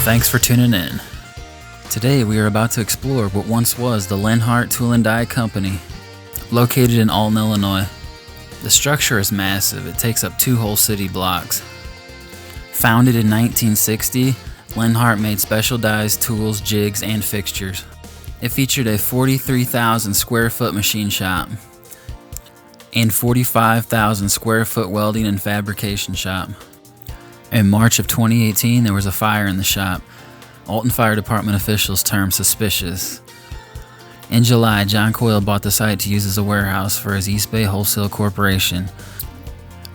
Thanks for tuning in. Today we are about to explore what once was the Lenhardt Tool and Die Company, located in Alton, Illinois. The structure is massive. It takes up 2 whole city blocks. Founded in 1960, Lenhardt made special dies, tools, jigs, and fixtures. It featured a 43,000 square foot machine shop and 45,000 square foot welding and fabrication shop. In March of 2018, there was a fire in the shop. Alton Fire Department officials termed suspicious. In July, John Coyle bought the site to use as a warehouse for his East Bay Wholesale Corporation.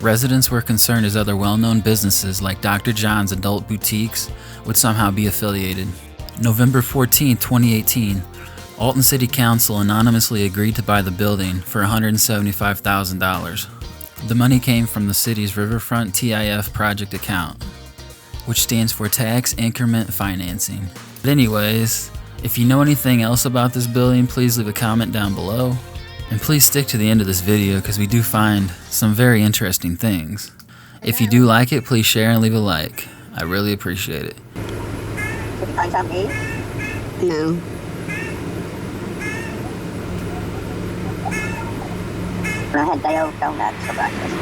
Residents were concerned as other well-known businesses like Dr. John's adult boutiques would somehow be affiliated. November 14, 2018, Alton City Council anonymously agreed to buy the building for $175,000. The money came from the city's Riverfront TIF project account, which stands for Tax Increment Financing. But anyways, if you know anything else about this building, please leave a comment down below. And please stick to the end of this video because we do find some very interesting things. If you do like it, please share and leave a like. I really appreciate it. Did you find something to eat? No. I had Dale donuts for breakfast.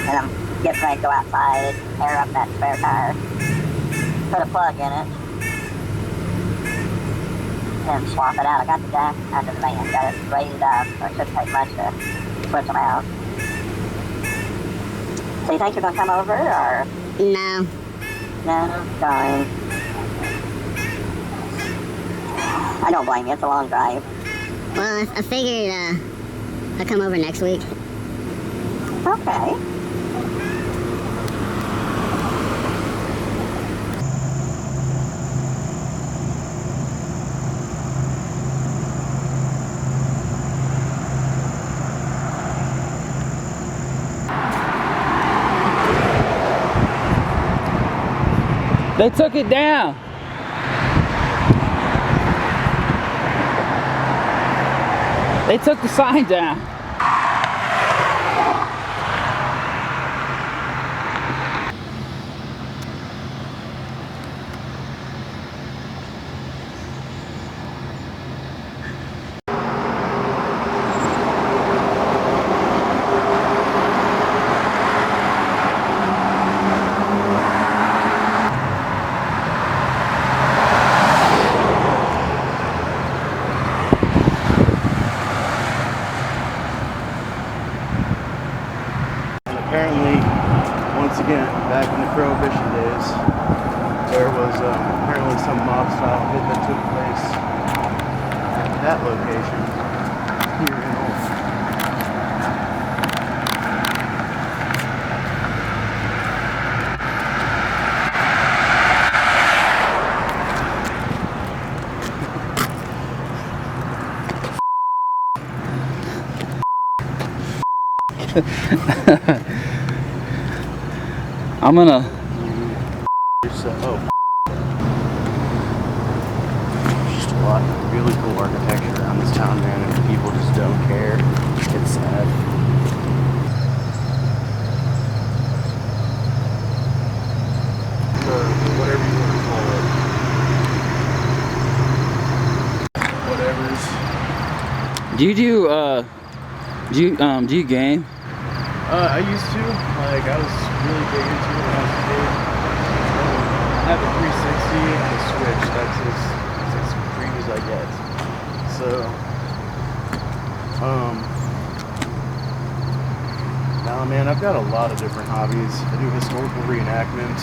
And I'm getting ready to go outside, air up that spare tire, put a plug in it, and swap it out. I got the jack under the van, got it raised up, so it shouldn't take much to switch them out. So you think you're going to come over, or? No. No? Fine. I don't blame you, it's a long drive. Well, I figured I'll come over next week. Okay. They took it down. They took the sign down. Apparently, once again, back in the Prohibition days, there was apparently some mob style hit that took place at that location here in Alton. I'm gonna. There's just a lot of really cool architecture around this town, man, and people just don't care. It's sad. Or whatever you want to call it. Whatever's. Do you game? I used to. Like, I was really big into it when I was a kid. I have a 360 and a Switch. That's as green as I get. So, now, man, I've got a lot of different hobbies. I do historical reenactment.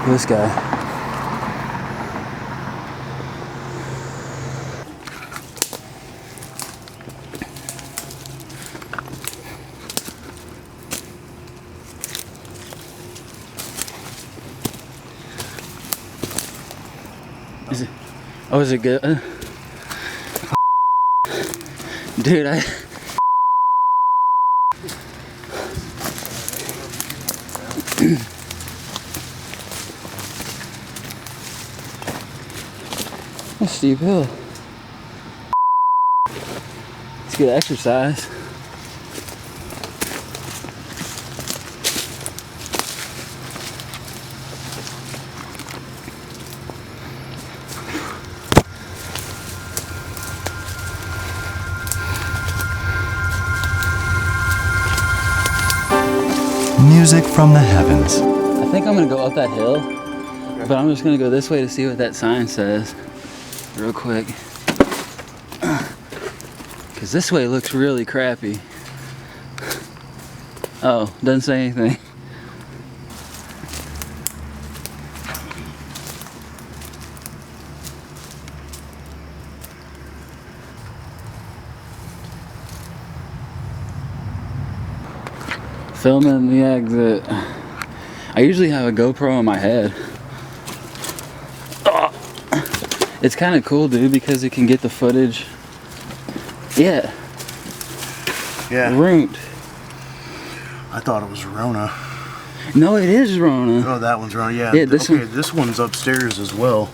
This guy. Is it? Oh, is it good? Dude, a steep hill. It's good exercise. Music from the heavens. I think I'm gonna go up that hill, but I'm just gonna go this way to see what that sign says real quick. Cause this way looks really crappy. Oh, doesn't say anything. Filming the exit. I usually have a GoPro on my head. Oh. It's kind of cool, dude, because it can get the footage. Yeah. Yeah. Root. I thought it was Rona. No, it is Rona. Oh, that one's Rona. Yeah. Yeah, this okay, one. this one's upstairs as well.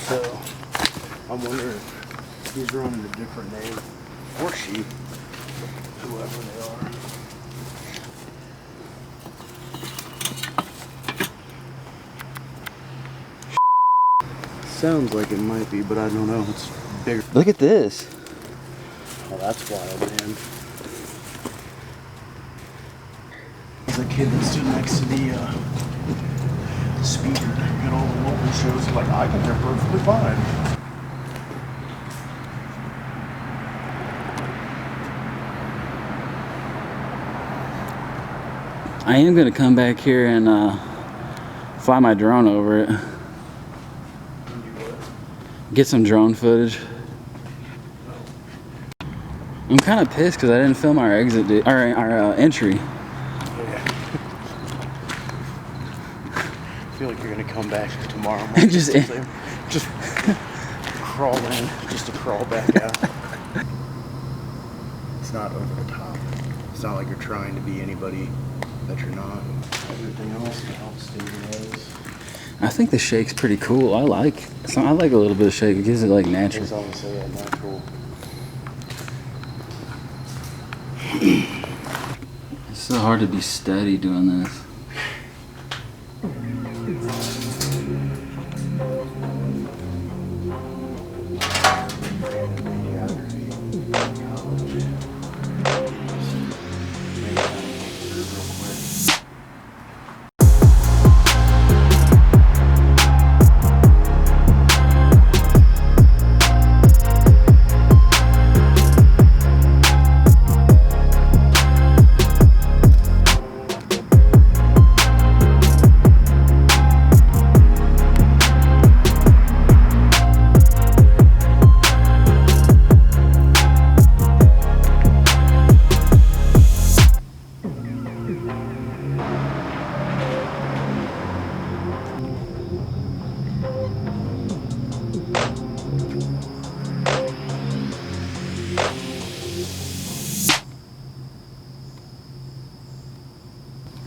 So I'm wondering if he's running a different name, or she, whoever they are. Sounds like it might be, but I don't know. It's bigger. Look at this. Oh, that's wild, man. There's a kid that stood next to the speaker at all the local shows. He's like, I think they're perfectly fine. I am gonna come back here and fly my drone over it. Get some drone footage. I'm kind of pissed because I didn't film our exit, our entry. Yeah. I feel like you're gonna come back tomorrow morning. Just crawl in, just to crawl back out. It's not over the top. It's not like you're trying to be anybody that you're not. Everything else can help stabilize. I think the shake's pretty cool. I like a little bit of shake. It gives it like natural. It's obviously natural. It's so hard to be steady doing this.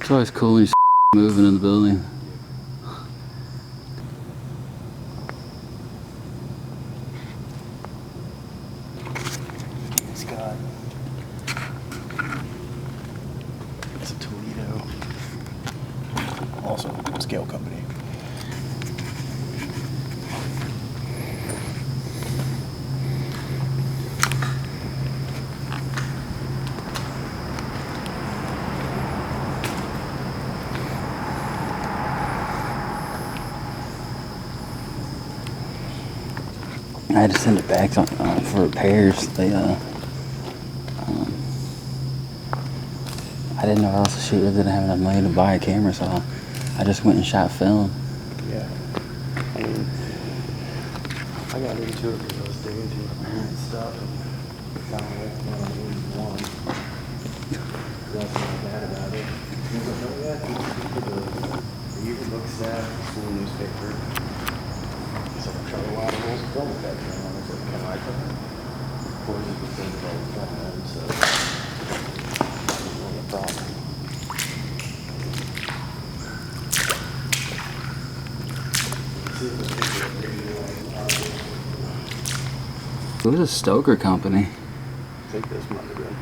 It's always cool when you moving in the building. It's got. It's a Toledo. Also, scale company. I had to send it back for repairs. They I didn't know how else to shoot. I didn't have enough money to buy a camera, so I just went and shot film. Yeah. I mean, I got into it because I was digging into my parents' stuff and found out one. That's my dad about it. He was like, oh yeah, he did the yearbook staff, the school newspaper. He's like, I'm trying to watch those film effects. And I was like, can I come? recorded the same time, so not a problem. It was a Stoker company. I think this might have been.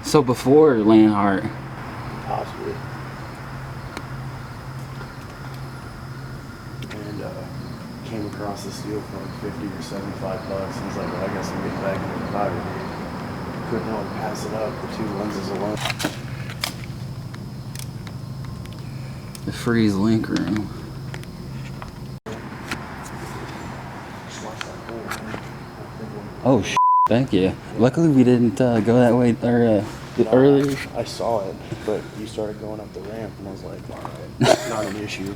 So before Lenhardt. Possibly. And came across this deal for like 50 or 75 bucks. And was like, well, I guess I'm getting back into photography. Couldn't help but pass it up. The 2 lenses alone. The Freeze Link Room. Oh, thank you. Luckily we didn't go that way earlier. I saw it, but you started going up the ramp, and I was like, all right, not an issue.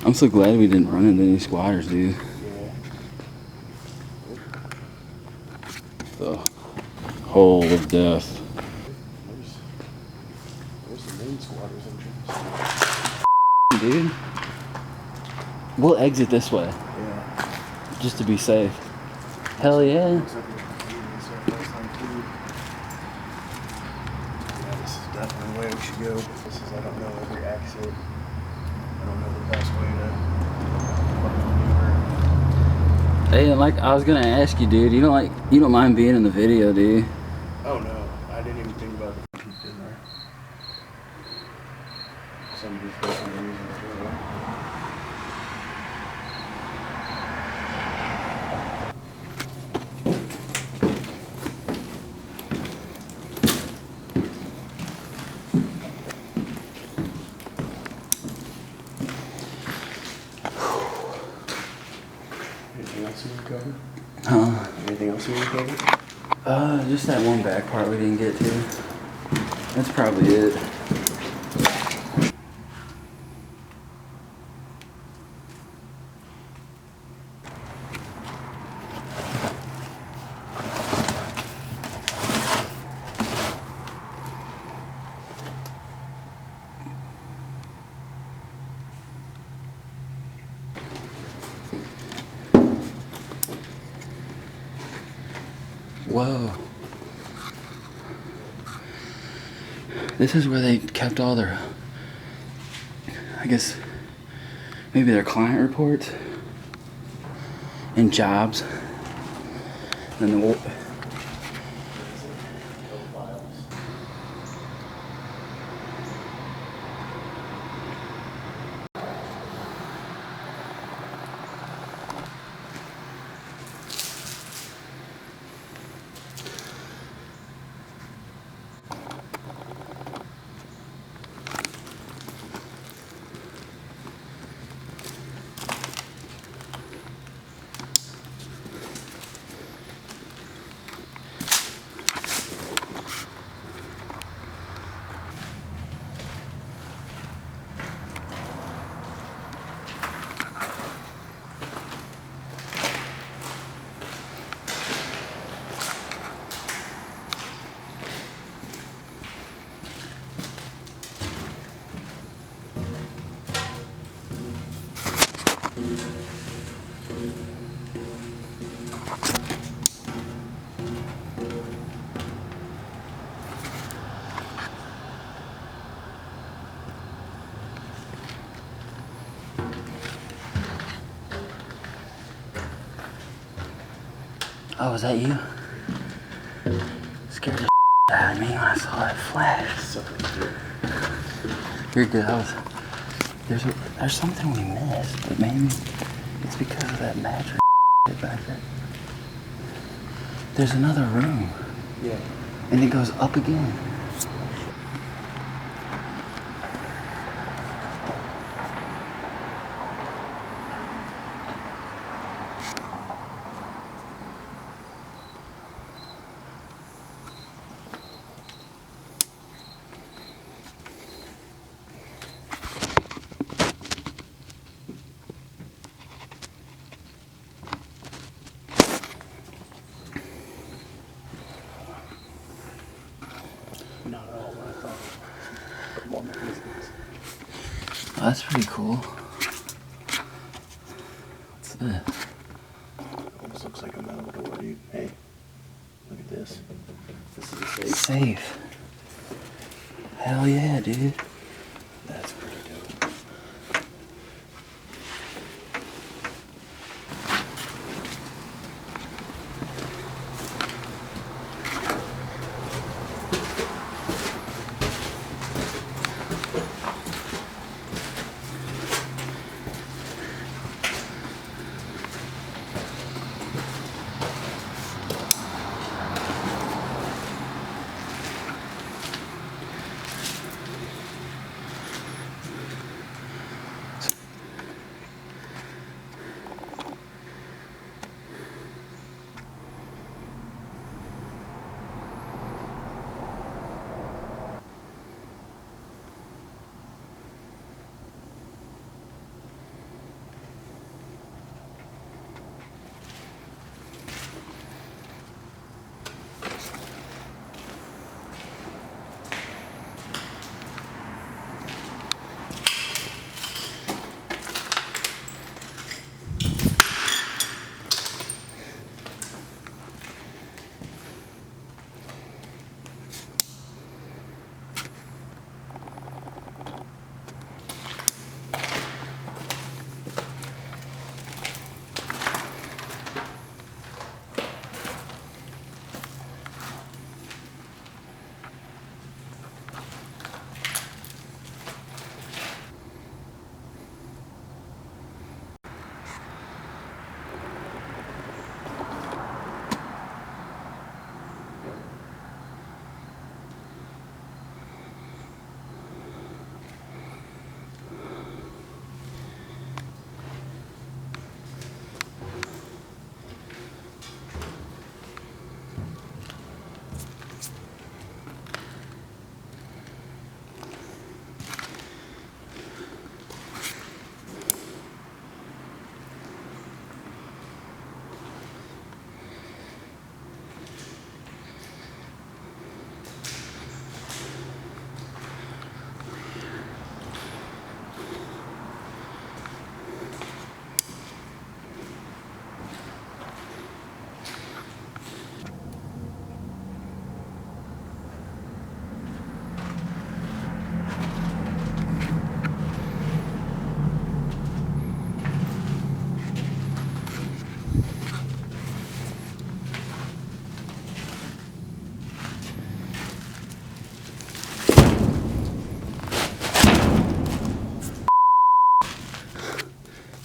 I'm so glad we didn't run into any squatters, dude. Yeah. The hole of death. There's the main squatters entrance. Dude. We'll exit this way, Yeah. just to be safe. Hell yeah. Yeah, this is definitely the way we should go. This is, I don't know every exit. I don't know the best way to fucking maneuver. Hey, and like I was gonna ask you, dude, you don't mind being in the video, do you? Oh no, I didn't even think about the people in there. Somebody's fucking using the door. Anything else you want to cover? Huh? Anything else you want to cover? Just that one back part we didn't get to. That's probably it. Whoa. This is where they kept all their, I guess, maybe their client reports and jobs. And the Oh, was that you? Scared the out of me when I saw that flash. You're good. There's something we missed, but maybe it's because of that mattress back there. There's another room. Yeah. And it goes up again. Not at all what I thought it was. More mechanisms. Oh, that's pretty cool. What's this? safe. Hell yeah, dude. That's pretty dope.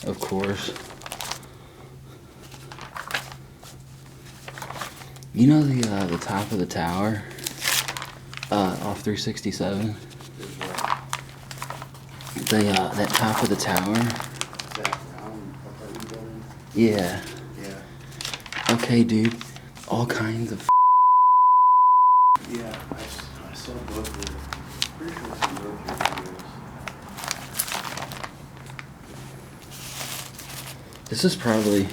Of course. You know the top of the tower off 367? That top of the tower? That round apartment building? Yeah. Yeah. Okay, dude. All kinds of Yeah, I saw both of them. Pretty sure it's in both your videos. This is probably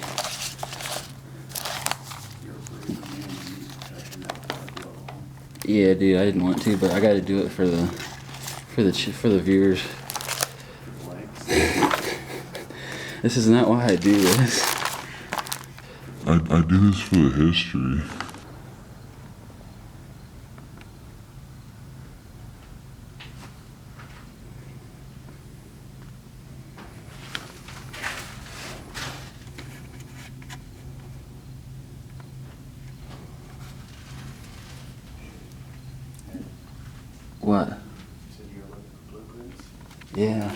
yeah, dude. I didn't want to, but I got to do it for the viewers. This is not why I do this. I do this for the history. What? You said you were looking for blueprints? Yeah.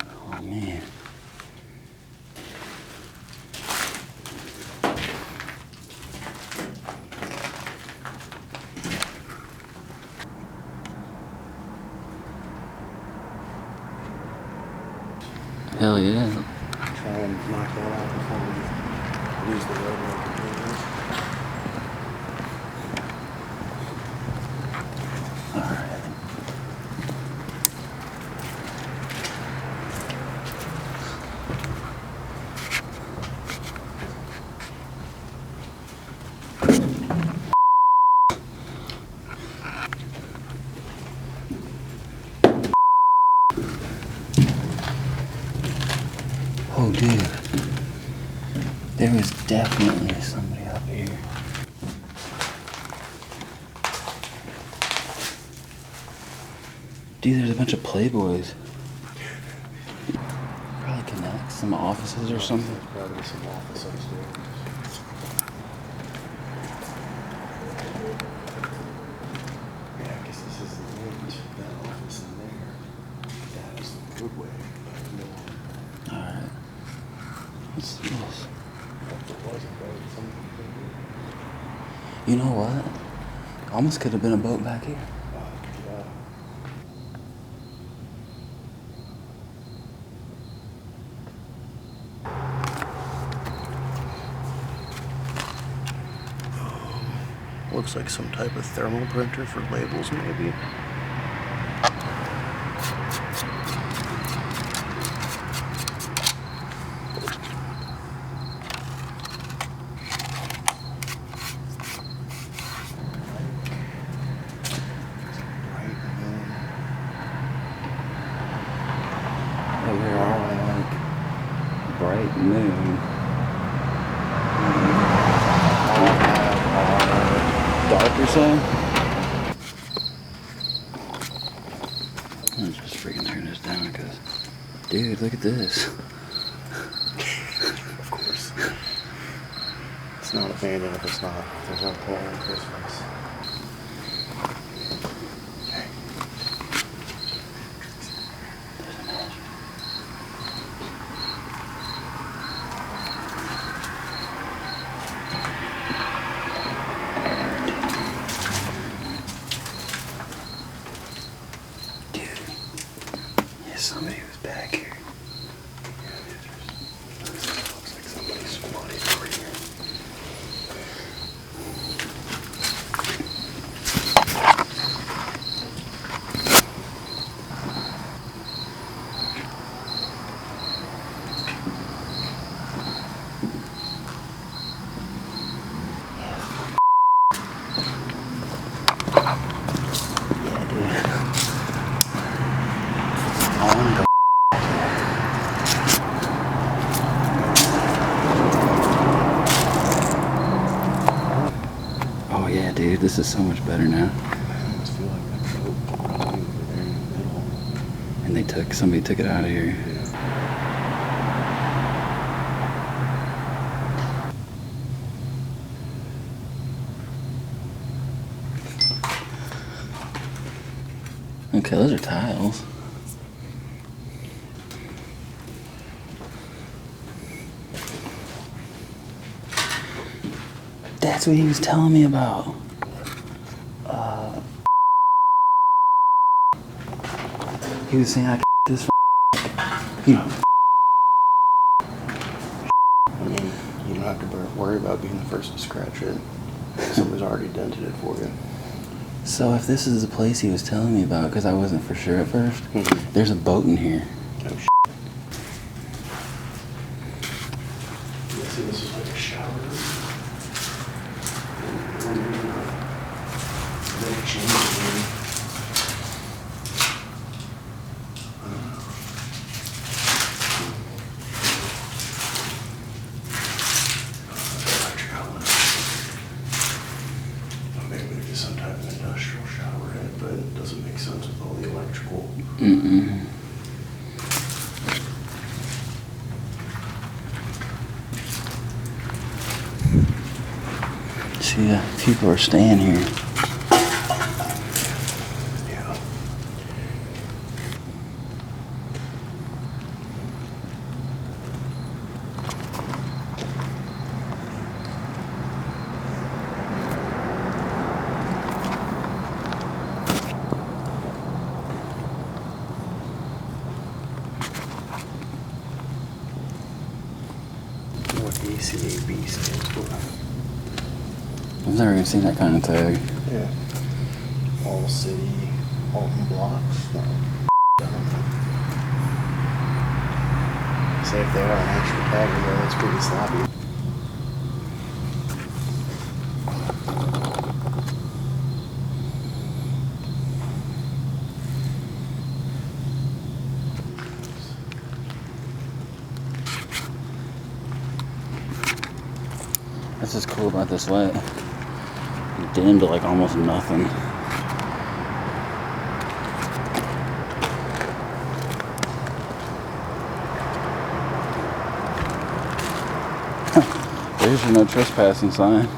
Oh man. Hell yeah. Try and knock that out before we lose the roadway completely. Alright. Oh, dude. There was definitely somebody up here. Dude, there's a bunch of Playboys. Probably connects some offices or something. Probably some office upstairs. Yeah, I guess this is the wind. That office in there. That is the woodway. Alright. What's this? You know what? Almost could have been a boat back here. Yeah. Looks like some type of thermal printer for labels, maybe. We're all like bright moon. Dark or so? I'm just freaking turn this down because, dude, look at this. Of course. It's not abandoned if it's not. There's no point in Christmas. Okay. Dude, yeah, somebody was back here. Looks like somebody's squatting over here. Yeah, dude. I want to go. Oh yeah, dude, this is so much better now. I almost feel like that boat probably over there in the middle. And somebody took it out of here. Okay, those are tiles. That's what he was telling me about. He was saying I this. He, I mean, you don't have to worry about being the first to scratch it. Somebody's already dented it for you. so if this is the place he was telling me about, because I wasn't for sure at first, there's a boat in here. Oh, shit. Yeah, see, this is like a shower room. They changed it. Maybe there's some type of industrial shower head, but it doesn't make sense with all the electrical. Mm-mm. See, people are staying here. Yeah. What ACAB stands for. I've never even seen that kind of tag. Yeah. All city, Alton blocks. No. Say if they are an actual tag, though, that's pretty sloppy. That's what's cool about this light. Dimmed to like almost nothing. There's your no trespassing sign.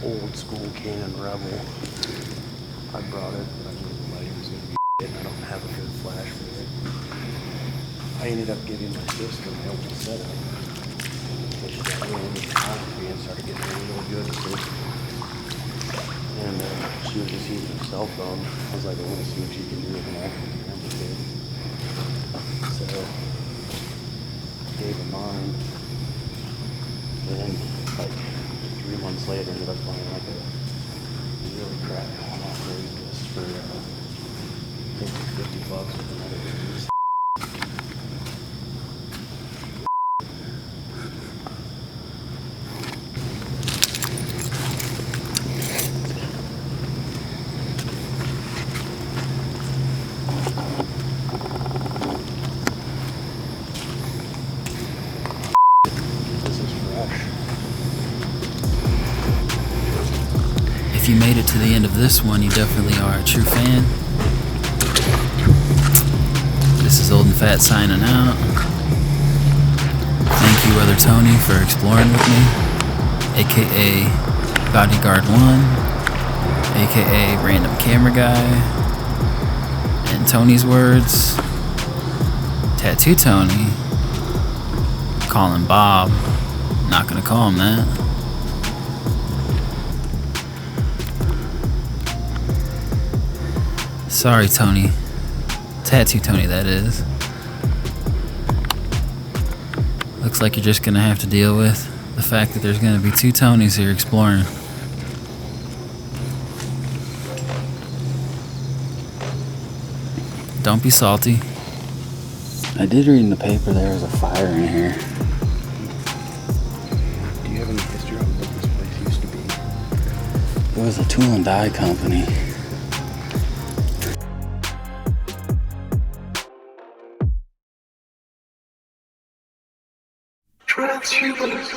Old school Canon Rebel. I brought it, but I knew the lighting was going to be shit, and I don't have a good flash for it. I ended up giving my sister my old setup. So she got really into photography and started getting really good at it. And she was just using her cell phone. I was like, I want to see what she can do with an active camera kit. So, gave her mine. Then, like, 3 months later, ended up buying like a really crappy one off Craigslist for I think $50 with another release. This is fresh. If you made it to the end of this one, you definitely are a true fan. This is Old and Fat signing out. Thank you, Brother Tony, for exploring with me, aka Bodyguard 1, aka Random Camera Guy. In Tony's words, Tattoo Tony. Call him Bob. Not gonna call him that. Sorry, Tony. Tattoo Tony, that is. Looks like you're just gonna have to deal with the fact that there's gonna be 2 Tonys here exploring. Don't be salty. I did read in the paper there was a fire in here. Do you have any history on what this place used to be? It was a tool and die company. Transhumanist.